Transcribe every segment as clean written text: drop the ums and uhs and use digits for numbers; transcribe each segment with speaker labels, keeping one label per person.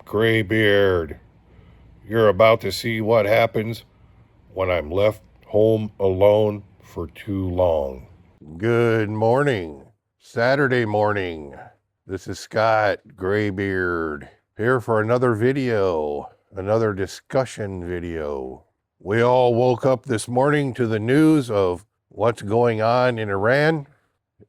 Speaker 1: Graybeard, you're about to see what happens when I'm left home alone for too long. Good morning. Saturday morning. This is Scott Graybeard here for another video, another discussion video. We all woke up this morning to the news of what's going on in Iran.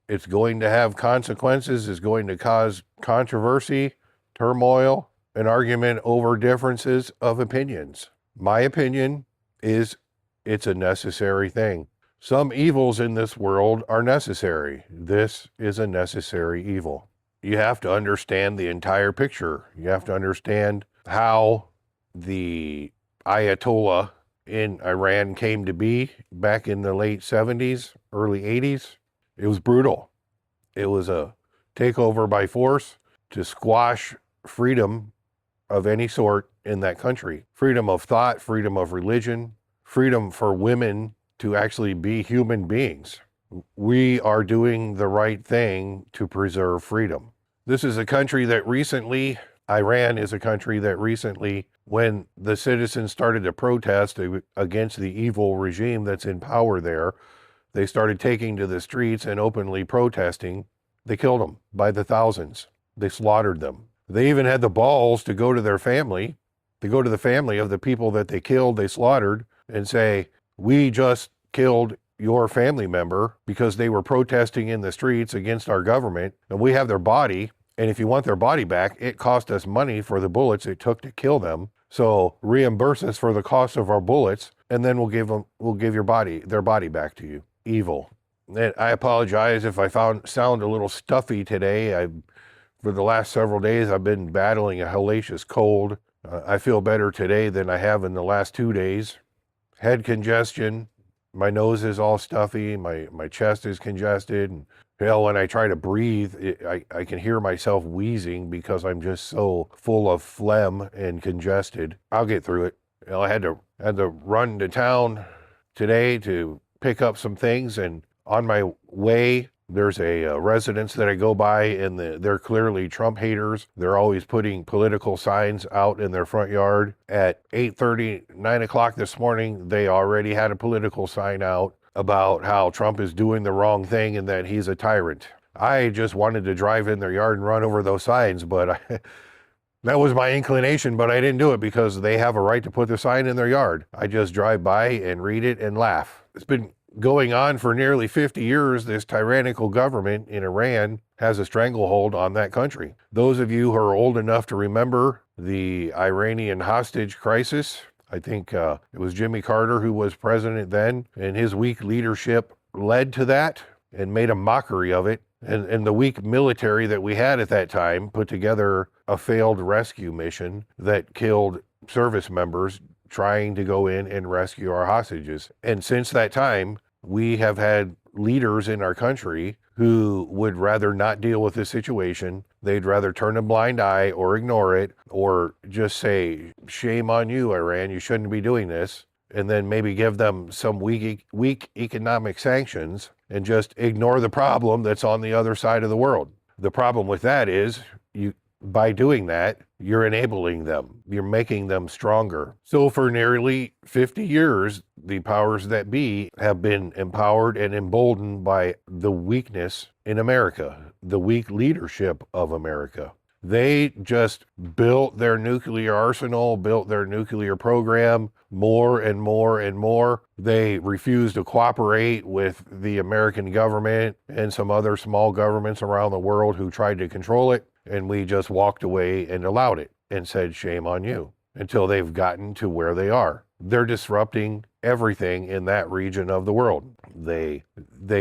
Speaker 1: It's going to have consequences, it's going to cause controversy, turmoil, an argument over differences of opinions. My opinion is it's a necessary thing. Some evils in this world are necessary. This is a necessary evil. You have to understand the entire picture. You have to understand how the Ayatollah in Iran came to be back in the late 70s, early 80s. It was brutal. It was a takeover by force to squash freedom of any sort in that country. Freedom of thought, freedom of religion, freedom for women to actually be human beings. We are doing the right thing to preserve freedom. This is a country that recently, Iran is a country that recently, when the citizens started to protest against the evil regime that's in power there, they started taking to the streets and openly protesting. They killed them by the thousands. They slaughtered them. They even had the balls to go to their family, to go to the family of the people that they killed, they slaughtered, and say, we just killed your family member because they were protesting in the streets against our government, and we have their body, and if you want their body back, it cost us money for the bullets it took to kill them. So reimburse us for the cost of our bullets, and then we'll give their body back to you. Evil. And I apologize if I sound a little stuffy today. For the last several days, I've been battling a hellacious cold. I feel better today than I have in the last 2 days. Head congestion. My nose is all stuffy. My chest is congested. And hell, when I try to breathe, I can hear myself wheezing because I'm just so full of phlegm and congested. I'll get through it. I had to run to town today to pick up some things, and on my way, there's a residence that I go by, and they're clearly Trump haters. They're always putting political signs out in their front yard. At 8:30, 9 o'clock this morning, they already had a political sign out about how Trump is doing the wrong thing and that he's a tyrant. I just wanted to drive in their yard and run over those signs, but that was my inclination, but I didn't do it because they have a right to put the sign in their yard. I just drive by and read it and laugh. It's been going on for nearly 50 years. This tyrannical government in Iran has a stranglehold on that country. Those of you who are old enough to remember the Iranian hostage crisis, I think it was Jimmy Carter who was president then, and his weak leadership led to that and made a mockery of it. And the weak military that we had at that time put together a failed rescue mission that killed service members trying to go in and rescue our hostages. And since that time, we have had leaders in our country who would rather not deal with this situation. They'd rather turn a blind eye or ignore it or just say, shame on you, Iran, you shouldn't be doing this. And then maybe give them some weak economic sanctions and just ignore the problem that's on the other side of the world. The problem with that is by doing that, you're enabling them. You're making them stronger. So for nearly 50 years, the powers that be have been empowered and emboldened by the weakness in America, the weak leadership of America. They just built their nuclear arsenal, built their nuclear program more and more and more. They refused to cooperate with the American government and some other small governments around the world who tried to control it. And we just walked away and allowed it and said, shame on you, until they've gotten to where they are. They're disrupting everything in that region of the world. They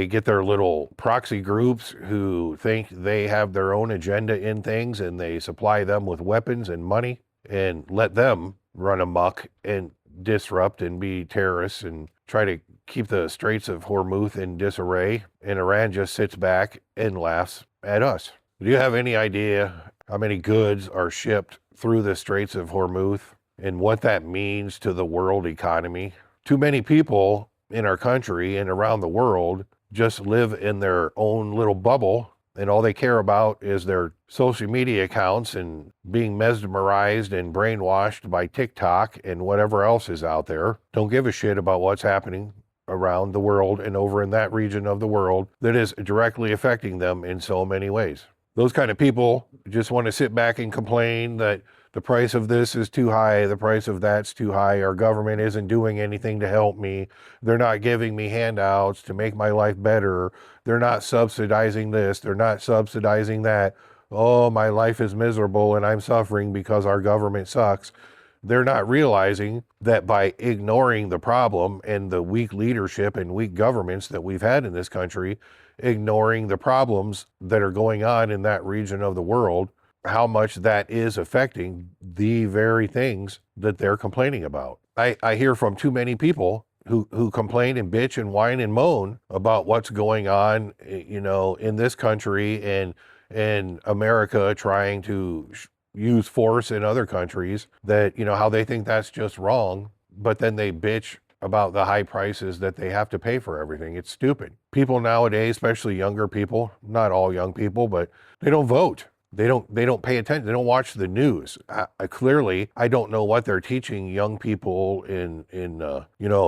Speaker 1: get their little proxy groups who think they have their own agenda in things, and they supply them with weapons and money and let them run amok and disrupt and be terrorists and try to keep the Straits of Hormuz in disarray. And Iran just sits back and laughs at us. Do you have any idea how many goods are shipped through the Straits of Hormuz and what that means to the world economy? Too many people in our country and around the world just live in their own little bubble and all they care about is their social media accounts and being mesmerized and brainwashed by TikTok and whatever else is out there. Don't give a shit about what's happening around the world and over in that region of the world that is directly affecting them in so many ways. Those kind of people just want to sit back and complain that the price of this is too high, the price of that's too high, our government isn't doing anything to help me, they're not giving me handouts to make my life better, they're not subsidizing this, they're not subsidizing that, oh, my life is miserable and I'm suffering because our government sucks. They're not realizing that by ignoring the problem and the weak leadership and weak governments that we've had in this country, ignoring the problems that are going on in that region of the world, how much that is affecting the very things that they're complaining about. I hear from too many people who complain and bitch and whine and moan about what's going on, in this country and America trying to use force in other countries, that, how they think that's just wrong, but then they bitch about the high prices that they have to pay for everything. It's stupid. People nowadays, especially younger people, not all young people, but they don't vote. They don't pay attention. They don't watch the news. Clearly, I don't know what they're teaching young people in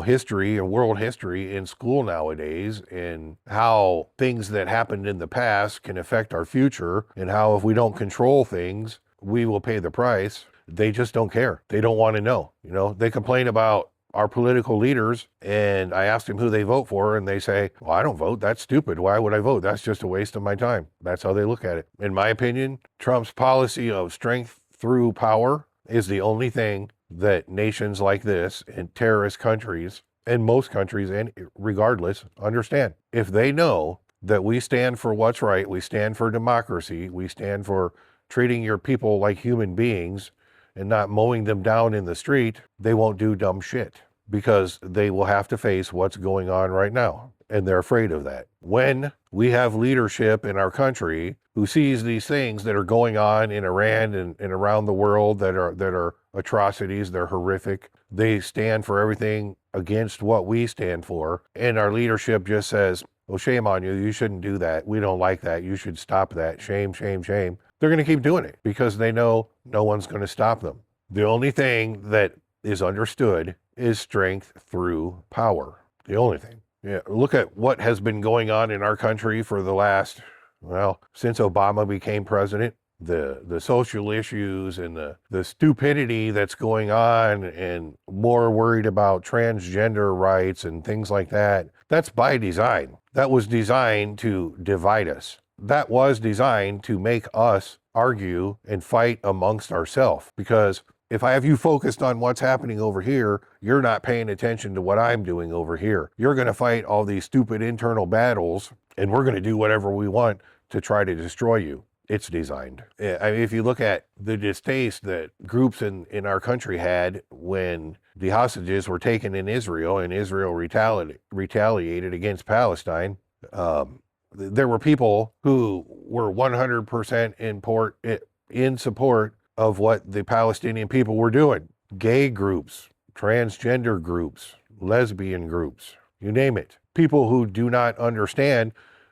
Speaker 1: history and world history in school nowadays, and how things that happened in the past can affect our future, and how if we don't control things, we will pay the price. They just don't care. They don't want to know. They complain about our political leaders, and I asked them who they vote for, and they say, well, I don't vote. That's stupid. Why would I vote? That's just a waste of my time. That's how they look at it. In my opinion, Trump's policy of strength through power is the only thing that nations like this and terrorist countries, and most countries, and regardless, understand. If they know that we stand for what's right, we stand for democracy, we stand for treating your people like human beings and not mowing them down in the street, they won't do dumb shit, because they will have to face what's going on right now, and they're afraid of that. When we have leadership in our country who sees these things that are going on in Iran and around the world that are atrocities, they're horrific, they stand for everything against what we stand for, and our leadership just says, well, shame on you, you shouldn't do that, we don't like that, you should stop that, shame, shame, shame. They're going to keep doing it because they know no one's going to stop them. The only thing that is understood is strength through power. The only thing. Yeah, look at what has been going on in our country for the last, since Obama became president. The social issues and the stupidity that's going on, and more worried about transgender rights and things like that. That's by design. That was designed to divide us. That was designed to make us argue and fight amongst ourselves. Because if I have you focused on what's happening over here, you're not paying attention to what I'm doing over here. You're going to fight all these stupid internal battles, and we're going to do whatever we want to try to destroy you. It's designed. If you look at the distaste that groups in our country had when the hostages were taken in Israel, and Israel retaliated against Palestine, there were people who were 100% in support of what the Palestinian people were doing. Gay groups, transgender groups, lesbian groups, you name it. People who do not understand,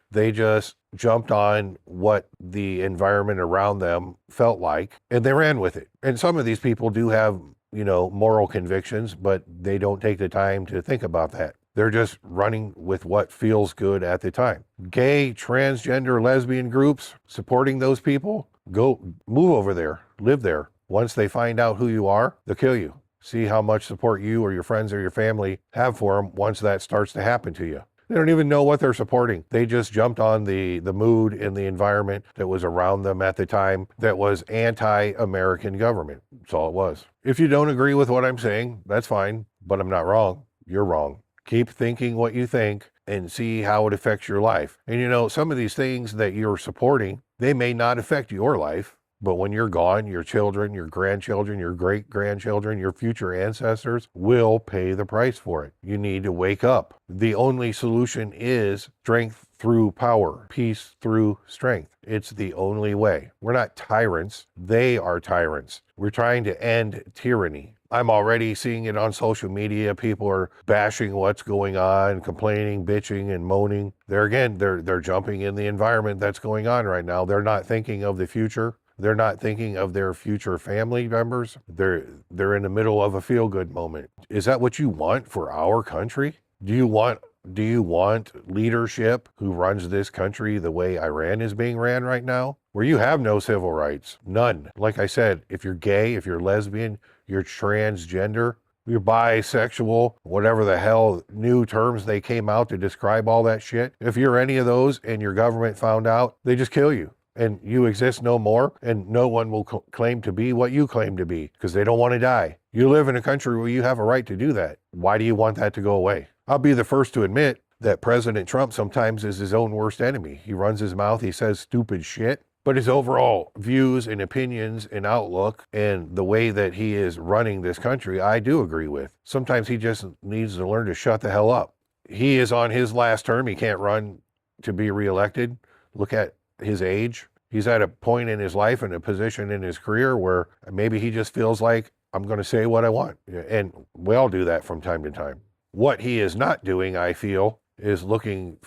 Speaker 1: they just jumped on what the environment around them felt like, and they ran with it. And some of these people do have, moral convictions, but they don't take the time to think about that. They're just running with what feels good at the time. Gay, transgender, lesbian groups, supporting those people, go move over there, live there. Once they find out who you are, they'll kill you. See how much support you or your friends or your family have for them once that starts to happen to you. They don't even know what they're supporting. They just jumped on the mood and the environment that was around them at the time that was anti-American government. That's all it was. If you don't agree with what I'm saying, that's fine, but I'm not wrong. You're wrong. Keep thinking what you think and see how it affects your life. And some of these things that you're supporting, they may not affect your life, but when you're gone, your children, your grandchildren, your great-grandchildren, your future ancestors will pay the price for it. You need to wake up. The only solution is strength through power, peace through strength. It's the only way. We're not tyrants. They are tyrants. We're trying to end tyranny. I'm already seeing it on social media. People are bashing what's going on, complaining, bitching, and moaning. They're jumping in the environment that's going on right now. They're not thinking of the future. They're not thinking of their future family members. They're in the middle of a feel-good moment. Is that what you want for our country? Do you want leadership who runs this country the way Iran is being ran right now, where you have no civil rights? None. Like I said, if you're gay, if you're lesbian, you're transgender, you're bisexual, whatever the hell new terms they came out to describe all that shit. If you're any of those and your government found out, they just kill you. And you exist no more, and no one will claim to be what you claim to be because they don't want to die. You live in a country where you have a right to do that. Why do you want that to go away? I'll be the first to admit that President Trump sometimes is his own worst enemy. He runs his mouth, he says stupid shit, but his overall views and opinions and outlook and the way that he is running this country, I do agree with. Sometimes he just needs to learn to shut the hell up. He is on his last term. He can't run to be reelected. Look at his age. He's at a point in his life and a position in his career where maybe he just feels like, I'm going to say what I want. And we all do that from time to time. What he is not doing, I feel, is looking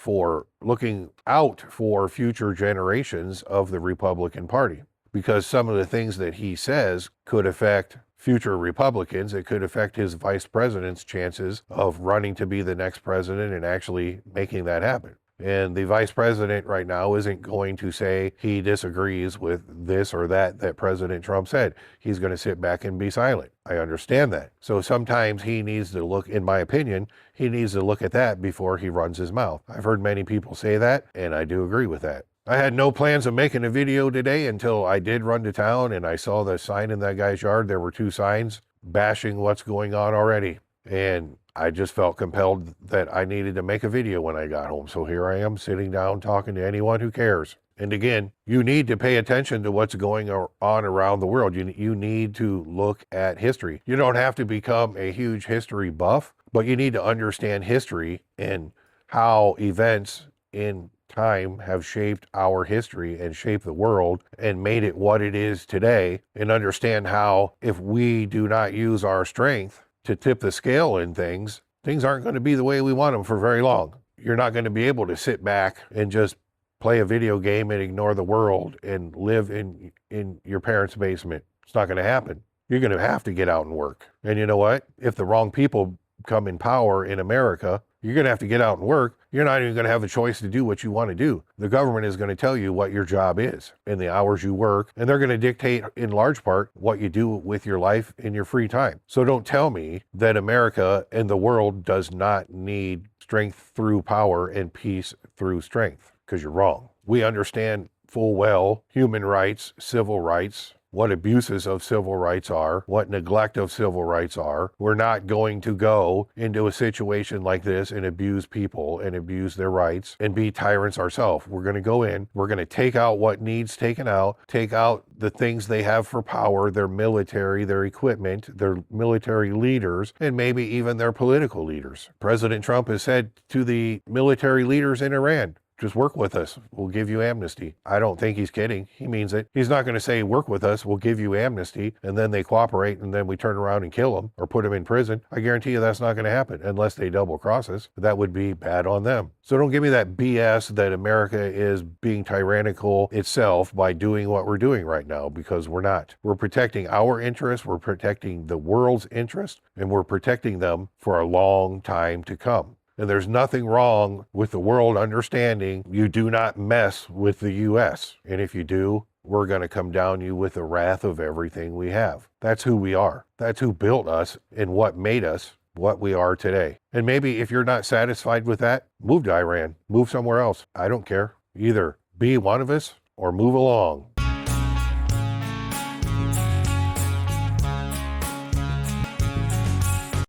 Speaker 1: out for future generations of the Republican Party, because some of the things that he says could affect future Republicans. It could affect his vice president's chances of running to be the next president and actually making that happen. And the vice president right now isn't going to say he disagrees with this or that President Trump said. He's going to sit back and be silent. I understand that. So sometimes he needs to look, in my opinion, he needs to look at that before he runs his mouth. I've heard many people say that, and I do agree with that. I had no plans of making a video today until I did run to town and I saw the sign in that guy's yard. There were 2 signs bashing what's going on already. And I just felt compelled that I needed to make a video when I got home. So here I am sitting down talking to anyone who cares. And again, you need to pay attention to what's going on around the world. You need to look at history. You don't have to become a huge history buff, but you need to understand history and how events in time have shaped our history and shaped the world and made it what it is today, and understand how if we do not use our strength to tip the scale in things aren't going to be the way we want them for very long. You're not going to be able to sit back and just play a video game and ignore the world and live in your parents' basement. It's not going to happen. You're going to have to get out and work. And you know what? If the wrong people come in power in America, you're going to have to get out and work. You're not even going to have a choice to do what you want to do. The government is going to tell you what your job is and the hours you work, and they're going to dictate in large part what you do with your life in your free time. So don't tell me that America and the world does not need strength through power and peace through strength, because you're wrong. We understand full well human rights, civil rights, what abuses of civil rights are, what neglect of civil rights are. We're not going to go into a situation like this and abuse people and abuse their rights and be tyrants ourselves. We're going to go in, we're going to take out what needs taken out, take out the things they have for power, their military, their equipment, their military leaders, and maybe even their political leaders. President Trump has said to the military leaders in Iran, just work with us. We'll give you amnesty. I don't think he's kidding. He means it. He's not going to say, work with us. We'll give you amnesty. And then they cooperate and then we turn around and kill them or put them in prison. I guarantee you that's not going to happen unless they double cross us. That would be bad on them. So don't give me that BS that America is being tyrannical itself by doing what we're doing right now, because we're not. We're protecting our interests. We're protecting the world's interests, and we're protecting them for a long time to come. And there's nothing wrong with the world understanding you do not mess with the U.S. And if you do, we're going to come down you with the wrath of everything we have. That's who we are. That's who built us and what made us what we are today. And maybe if you're not satisfied with that, move to Iran. Move somewhere else. I don't care. Either be one of us or move along.